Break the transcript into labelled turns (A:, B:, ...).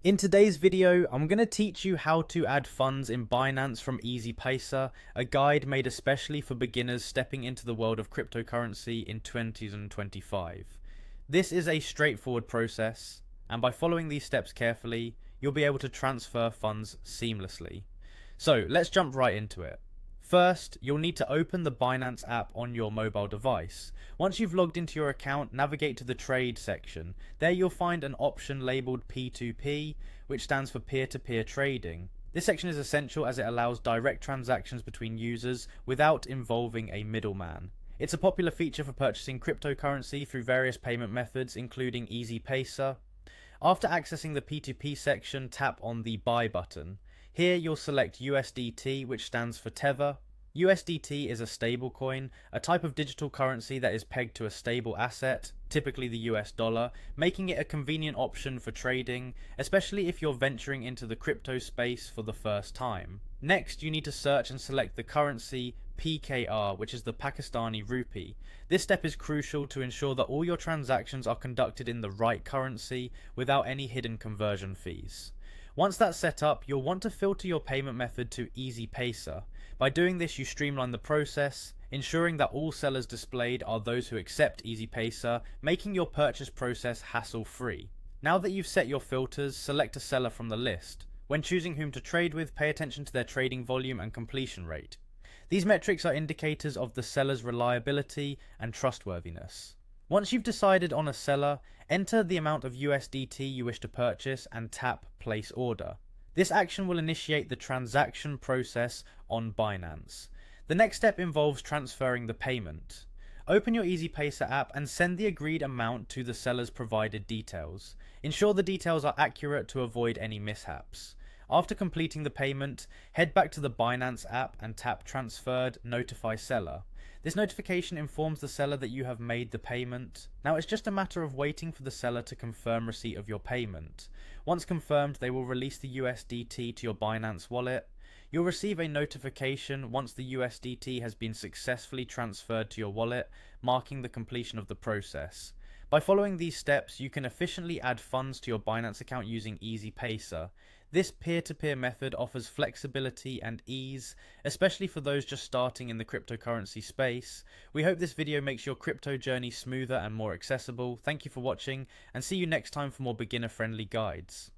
A: In today's video, I'm going to teach you how to add funds in Binance from Easypaisa, a guide made especially for beginners stepping into the world of cryptocurrency in 2025. This is a straightforward process, and by following these steps carefully, you'll be able to transfer funds seamlessly. So let's jump right into it. First, you'll need to open the Binance app on your mobile device. Once you've logged into your account, navigate to the Trade section. There you'll find an option labeled P2P, which stands for peer-to-peer trading. This section is essential as it allows direct transactions between users without involving a middleman. It's a popular feature for purchasing cryptocurrency through various payment methods, including Easypaisa. After accessing the P2P section, tap on the Buy button. Here you'll select USDT, which stands for Tether. USDT is a stablecoin, a type of digital currency that is pegged to a stable asset, typically the US dollar, making it a convenient option for trading, especially if you're venturing into the crypto space for the first time. Next, you need to search and select the currency PKR, which is the Pakistani rupee. This step is crucial to ensure that all your transactions are conducted in the right currency without any hidden conversion fees. Once that's set up, you'll want to filter your payment method to Easypaisa. By doing this, you streamline the process, ensuring that all sellers displayed are those who accept Easypaisa, making your purchase process hassle-free. Now that you've set your filters, select a seller from the list. When choosing whom to trade with, pay attention to their trading volume and completion rate. These metrics are indicators of the seller's reliability and trustworthiness. Once you've decided on a seller, enter the amount of USDT you wish to purchase and tap Place Order. This action will initiate the transaction process on Binance. The next step involves transferring the payment. Open your Easypaisa app and send the agreed amount to the seller's provided details. Ensure the details are accurate to avoid any mishaps. After completing the payment, head back to the Binance app and tap Transferred Notify Seller. This notification informs the seller that you have made the payment. Now it's just a matter of waiting for the seller to confirm receipt of your payment. Once confirmed, they will release the USDT to your Binance wallet. You'll receive a notification once the USDT has been successfully transferred to your wallet, marking the completion of the process. By following these steps, you can efficiently add funds to your Binance account using Easypaisa. This peer-to-peer method offers flexibility and ease, especially for those just starting in the cryptocurrency space. We hope this video makes your crypto journey smoother and more accessible. Thank you for watching, and see you next time for more beginner-friendly guides.